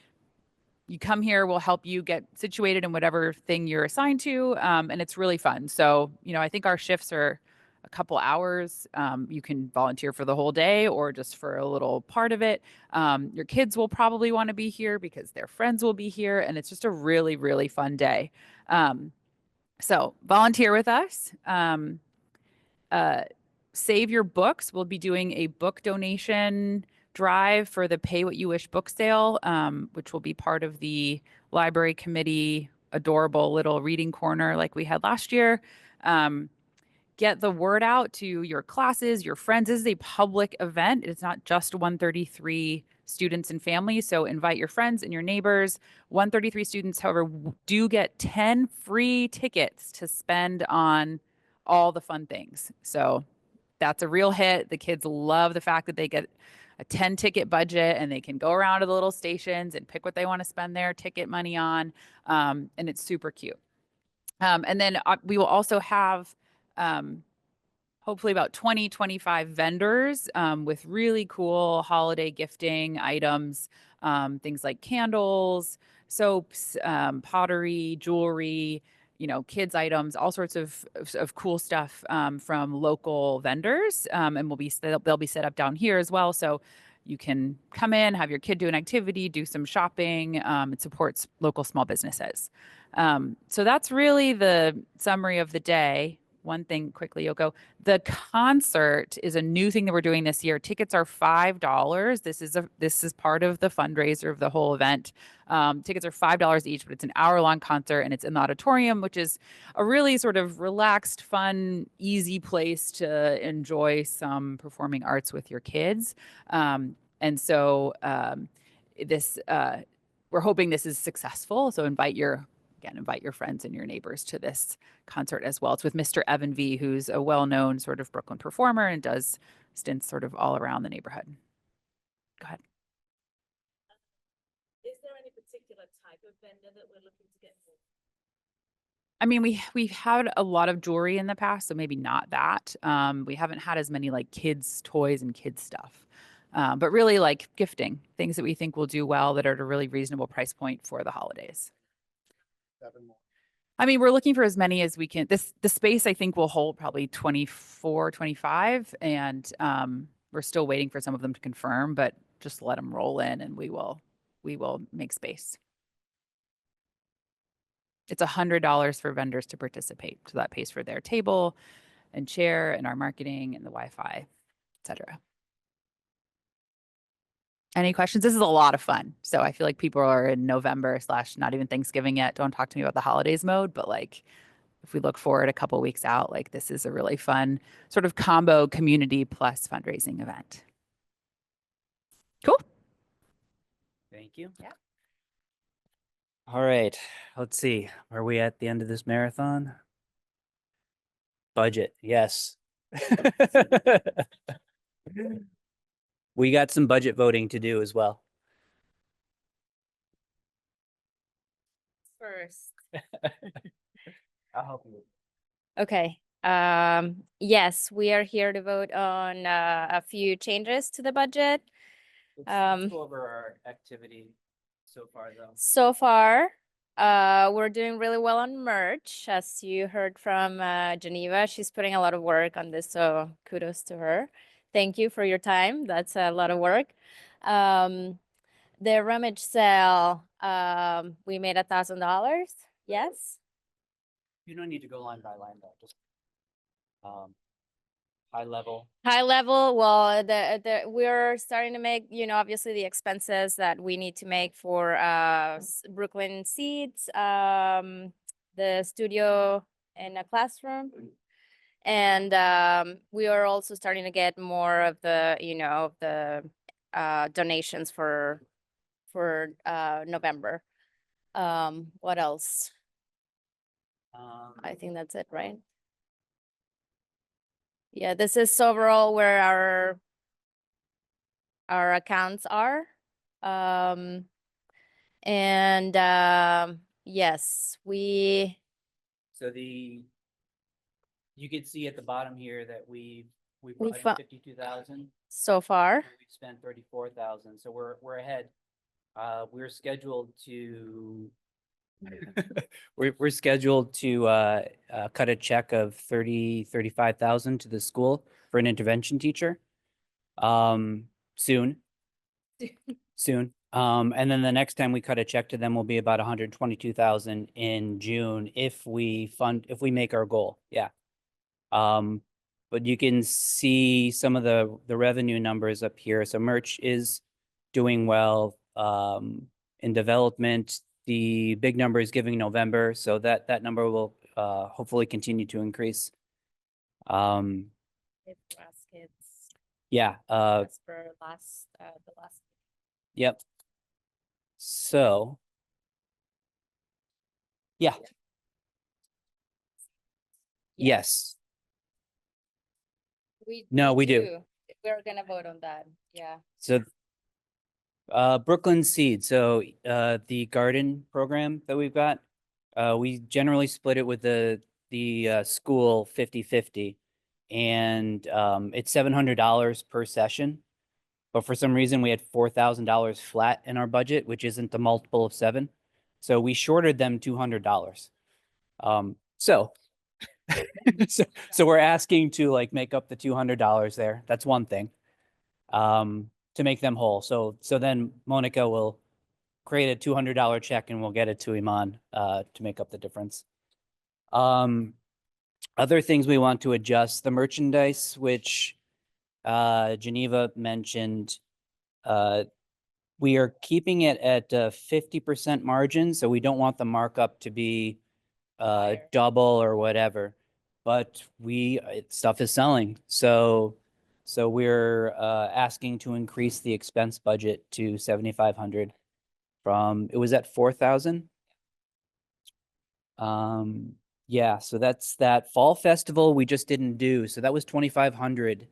you come here, we'll help you get situated in whatever thing you're assigned to. And it's really fun. So, I think our shifts are a couple hours. You can volunteer for the whole day or just for a little part of it. Your kids will probably want to be here because their friends will be here. And it's just a really, really fun day. So volunteer with us. Save your books. We'll be doing a book donation drive for the Pay What You Wish book sale, which will be part of the library committee adorable little reading corner like we had last year. Get the word out to your classes, your friends. This is a public event. It's not just 133 students and families. So invite your friends and your neighbors. 133 students, however, do get 10 free tickets to spend on all the fun things. So that's a real hit. The kids love the fact that they get a 10 ticket budget and they can go around to the little stations and pick what they want to spend their ticket money on. And it's super cute. And then we will also have hopefully about 20, 25 vendors with really cool holiday gifting items, things like candles, soaps, pottery, jewelry, kids items, all sorts of cool stuff from local vendors. And they'll be set up down here as well. So you can come in, have your kid do an activity, do some shopping. It supports local small businesses. So that's really the summary of the day. One thing quickly, Yoko. The concert is a new thing that we're doing this year. Tickets are $5. This is part of the fundraiser of the whole event. Tickets are $5 each, but it's an hour-long concert and it's in the auditorium, which is a really sort of relaxed, fun, easy place to enjoy some performing arts with your kids. And so we're hoping this is successful. So invite your friends and your neighbors to this concert as well. It's with Mr. Evan V, who's a well-known sort of Brooklyn performer and does stints sort of all around the neighborhood. Go ahead.
Is there any particular type of vendor that we're looking to get more?
I mean, we've had a lot of jewelry in the past, so maybe not that. We haven't had as many like kids' toys and kids' stuff. But really like gifting, things that we think will do well that are at a really reasonable price point for the holidays.
7 more.
I mean, we're looking for as many as we can. The space I think will hold probably 24, 25, and we're still waiting for some of them to confirm, but just let them roll in and we will make space. It's $100 for vendors to participate. So that pays for their table and chair and our marketing and the Wi-Fi, et cetera. Any questions? This is a lot of fun. So I feel like people are in November / not even Thanksgiving yet. Don't talk to me about the holidays mode, but like if we look forward a couple weeks out, like this is a really fun sort of combo community plus fundraising event. Cool.
Thank you.
Yeah.
All right, let's see. Are we at the end of this marathon? Budget, yes. We got some budget voting to do as well.
First.
I'll help you.
Okay. Yes, we are here to vote on a few changes to the budget.
Let's go over our activity so far, though.
So far, we're doing really well on merch, as you heard from Geneva. She's putting a lot of work on this, so kudos to her. Thank you for your time. That's a lot of work. The rummage sale, we made $1,000. Yes.
You don't need to go line by line, though. Just high level.
High level, well, we're starting to make, obviously the expenses that we need to make for Brooklyn Seeds, the studio and a classroom. And we are also starting to get more of the, donations for November. What else? I think that's it, right? Yeah, this is overall where our accounts are. Yes,
So you can see at the bottom here that we
We
budgeted
fu-
52,000.
so far,
We've spent 34,000, so we're ahead. We're scheduled to we're scheduled to cut a check of 35,000 to the school for an intervention teacher. Soon. And then the next time we cut a check to them will be about 122,000 in June if we make our goal. Yeah. But you can see some of the revenue numbers up here. So merch is doing well. In development, the big number is giving November, so that number will hopefully continue to increase.
baskets,
Yeah.
as per the last.
Yep. So. Yeah. Yes. No, we do.
We're gonna vote on that, yeah.
So Brooklyn Seed, so the garden program that we've got, we generally split it with the school 50-50. and it's $700 per session. But for some reason, we had $4,000 flat in our budget, which isn't the multiple of 7. So we shorted them $200. So, so we're asking to like make up the $200 there. That's one thing. To make them whole. So then Monica will create a $200 check and we'll get it to Iman to make up the difference. Other things we want to adjust, the merchandise, which Geneva mentioned, we are keeping it at 50% margin, so we don't want the markup to be double or whatever. But stuff is selling, so we're asking to increase the expense budget to 7,500 from, it was at 4,000. Yeah, so that's that. Fall festival we just didn't do, so that was 2,500.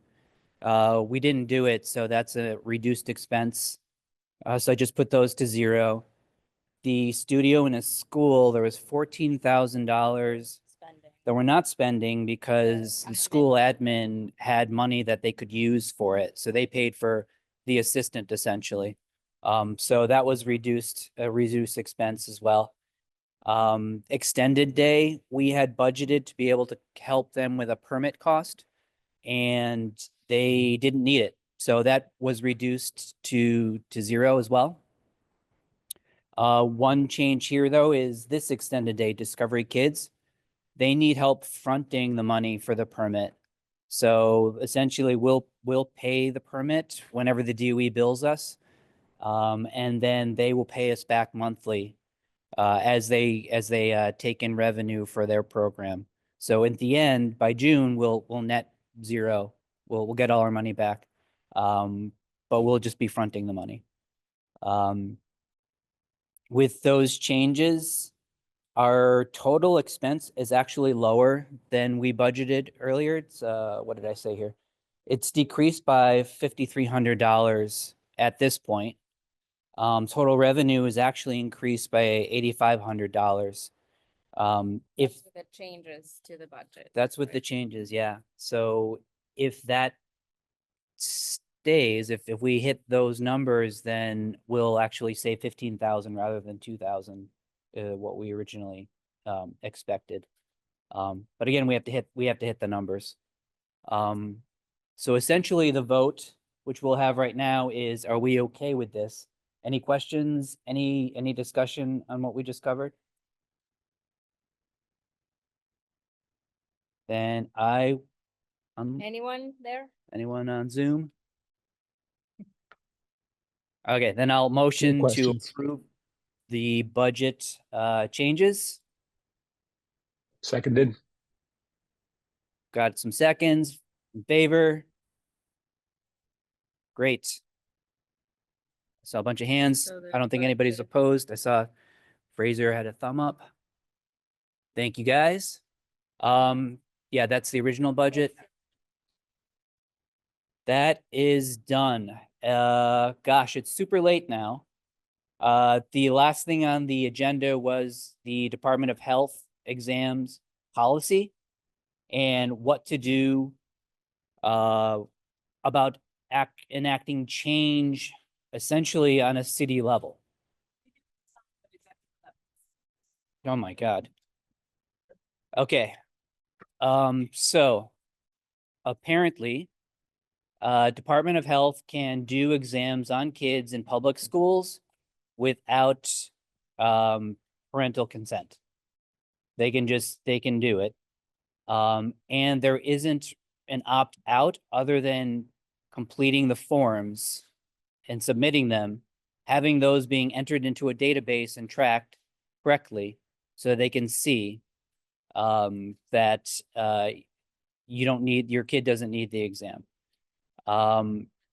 We didn't do it, so that's a reduced expense. So I just put those to 0. The studio in a school, there was $14,000 that we're not spending because the school admin had money that they could use for it. So they paid for the assistant essentially. So that was reduced expense as well. Extended day, we had budgeted to be able to help them with a permit cost, and they didn't need it. So that was reduced to 0 as well. One change here though is this extended day Discovery Kids. They need help fronting the money for the permit. So essentially we'll pay the permit whenever the DOE bills us. And then they will pay us back monthly as they take in revenue for their program. So at the end, by June, we'll net 0. We'll get all our money back. But we'll just be fronting the money. With those changes, our total expense is actually lower than we budgeted earlier. It's what did I say here? It's decreased by $5,300 at this point. Total revenue is actually increased by $8,500. If
The changes to the budget.
that's with the changes, yeah. So if that stays, if we hit those numbers, then we'll actually save 15,000 rather than 2,000, what we originally expected. But again, we have to hit the numbers. So essentially the vote, which we'll have right now, is, are we okay with this? Any questions? Any discussion on what we just covered? Then
Anyone there?
anyone on Zoom? Okay, then I'll motion to
questions.
approve the budget changes.
Seconded.
Got some seconds in favor. Great. I saw a bunch of hands.
So the
I don't think anybody's
budget-
opposed. I saw Fraser had a thumb up. Thank you, guys. Yeah, that's the original budget. That is done. Gosh, it's super late now. The last thing on the agenda was the Department of Health exams policy and what to do about enacting change essentially on a city level. Oh my God. Okay. So apparently, Department of Health can do exams on kids in public schools without parental consent. They can do it. And there isn't an opt-out other than completing the forms and submitting them, having those being entered into a database and tracked correctly so they can see that your kid doesn't need the exam.
Do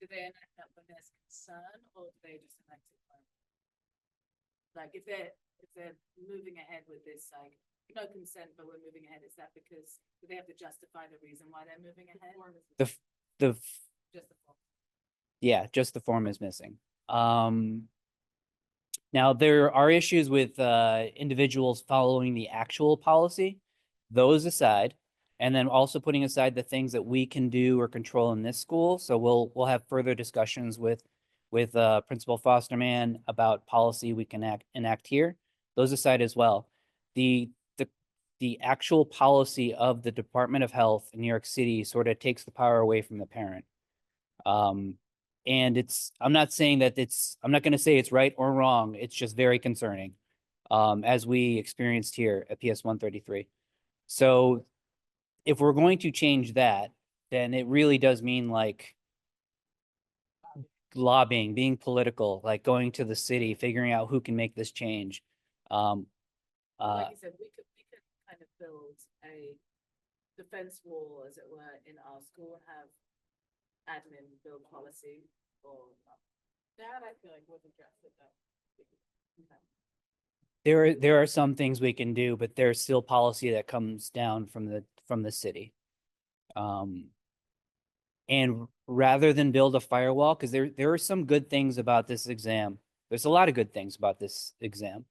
they enact that when there's concern, or do they just enact it when? Like if they're moving ahead with this, like no consent, but we're moving ahead, is that because do they have to justify the reason why they're moving ahead?
The
Just the form.
Yeah, just the form is missing. Now there are issues with individuals following the actual policy. Those aside, And then also putting aside the things that we can do or control in this school. So we'll have further discussions with Principal Fosterman about policy we can enact here. Those aside as well. The actual policy of the Department of Health in New York City sort of takes the power away from the parent. And I'm not saying that I'm not going to say it's right or wrong. It's just very concerning, as we experienced here at PS 133. So if we're going to change that, then it really does mean like lobbying, being political, like going to the city, figuring out who can make this change.
Like you said, we could kind of build a defense wall, as it were, in our school and have admin build policy or that I feel like was addressed at that.
There are some things we can do, but there's still policy that comes down from the city. And rather than build a firewall, because there are some good things about this exam. There's a lot of good things about this exam.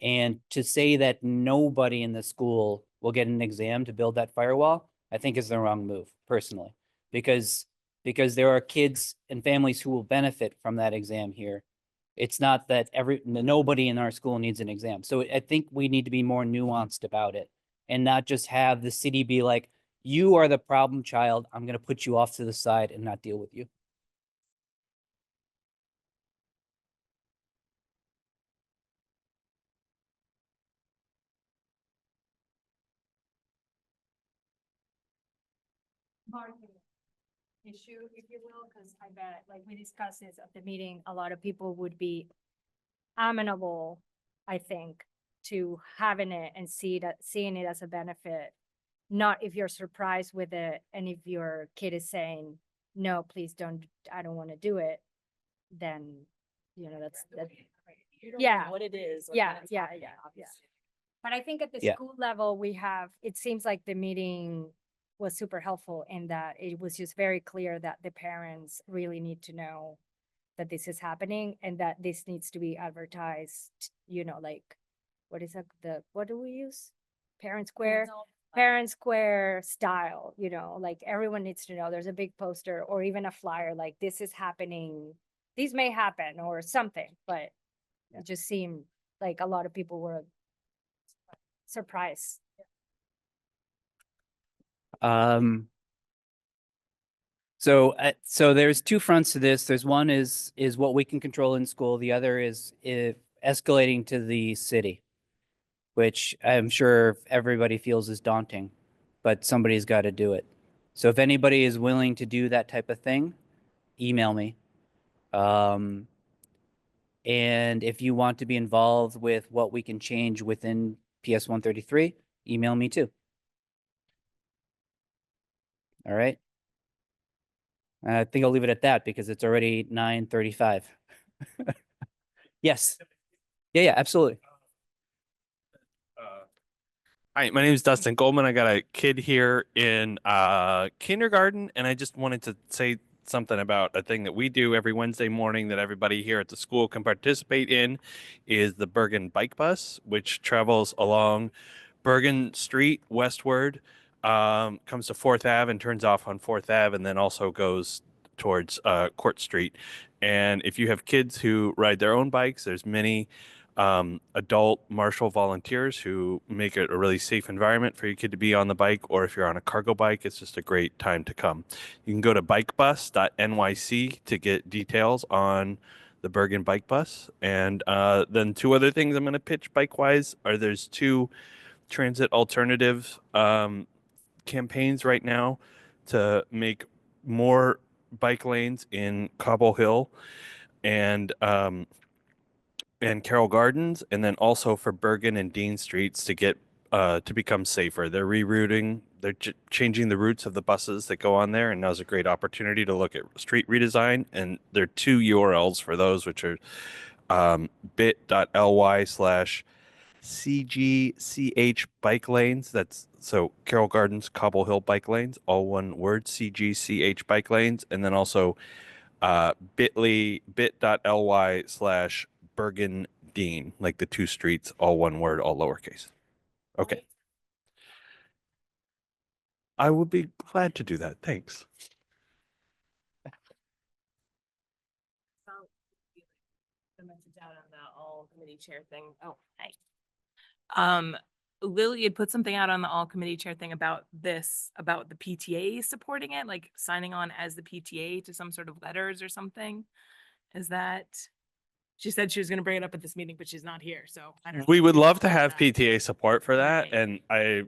And to say that nobody in the school will get an exam to build that firewall, I think is the wrong move, personally. Because there are kids and families who will benefit from that exam here. It's not that nobody in our school needs an exam. So I think we need to be more nuanced about it and not just have the city be like, you are the problem child. I'm going to put you off to the side and not deal with you.
Issue, if you will, because I bet, like we discussed this at the meeting, a lot of people would be amenable, I think, to having it and seeing it as a benefit. Not if you're surprised with it, and if your kid is saying, no, please don't, I don't want to do it, then, that's.
You don't
Yeah.
know what it is. or
Yeah,
when it's
yeah,
happening,
yeah, yeah.
obviously.
But I think at the
Yeah.
school level, it seems like the meeting was super helpful in that it was just very clear that the parents really need to know that this is happening and that this needs to be advertised, like, what is that, what do we use? Parent Square? Parent Square style, like everyone needs to know there's a big poster or even a flyer, like this is happening, these may happen or something, but it just seemed like a lot of people were surprised.
So there's two fronts to this. There's one is what we can control in school. The other is escalating to the city, which I'm sure everybody feels is daunting, but somebody's got to do it. So if anybody is willing to do that type of thing, email me. And if you want to be involved with what we can change within PS 133, email me too. All right. I think I'll leave it at that because it's already 9:35. Yes. Yeah, absolutely.
Hi, my name is Dustin Goldman. I got a kid here in kindergarten, and I just wanted to say something about a thing that we do every Wednesday morning that everybody here at the school can participate in is the Bergen Bike Bus, which travels along Bergen Street westward, comes to 4th Ave and turns off on 4th Ave, and then also goes towards Court Street. And if you have kids who ride their own bikes, there's many adult marshal volunteers who make it a really safe environment for your kid to be on the bike, or if you're on a cargo bike, it's just a great time to come. You can go to bikebus.nyc to get details on the Bergen Bike Bus. And then two other things I'm going to pitch bike-wise are there's two transit alternative campaigns right now to make more bike lanes in Cobble Hill and Carroll Gardens, and then also for Bergen and Dean Streets to get to become safer. They're rerouting, they're changing the routes of the buses that go on there, and now's a great opportunity to look at street redesign. And there are two URLs for those, which are bit.ly/CGCH bike lanes. That's so Carroll Gardens, Cobble Hill bike lanes, all one word, CGCH bike lanes, and then also bit.ly/Bergen Dean, like the two streets, all one word, all lowercase. Okay. I would be glad to do that. Thanks.
The message out on the all committee chair thing. Oh, hey. Lily had put something out on the all committee chair thing about this, about the PTA supporting it, like signing on as the PTA to some sort of letters or something. Is that, she said she was gonna bring it up at this meeting, but she's not here, so I don't know.
We would
if you
love to
know
have
that.
PTA support for that,
Right.
and I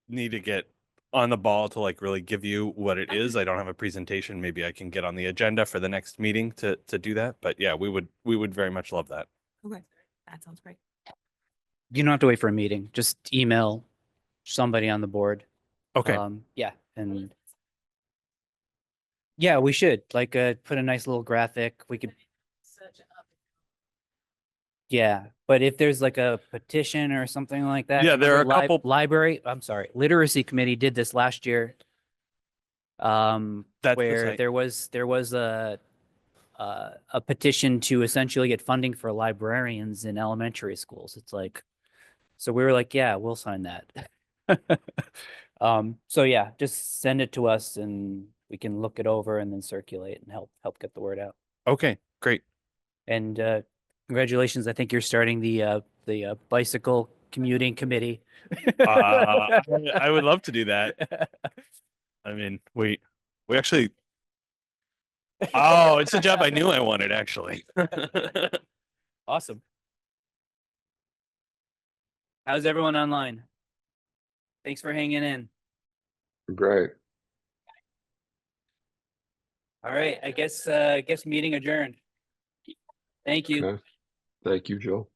need to get on the ball to like really give you what it is. I don't have a presentation. Maybe I can get on the agenda for the next meeting to do that. But yeah, we would very much love that.
Okay, that sounds great.
You don't have to wait for a meeting. Just email somebody on the board.
Okay.
Yeah, and yeah, we should like put a nice little graphic. We could, yeah, but if there's like a petition or something like that.
Yeah, there are a
remember
couple-
library, I'm sorry, literacy committee did this last year.
That's the
Where
site.
there was a petition to essentially get funding for librarians in elementary schools. It's like, so we were like, yeah, we'll sign that. So yeah, just send it to us and we can look it over and then circulate and help get the word out.
Okay, great.
And congratulations, I think you're starting the bicycle commuting committee.
I would love to do that. I mean, we actually. Oh, it's a job I knew I wanted actually.
Awesome. How's everyone online? Thanks for hanging in.
Great.
All right, I guess meeting adjourned. Thank you.
Okay. Thank you, Joe.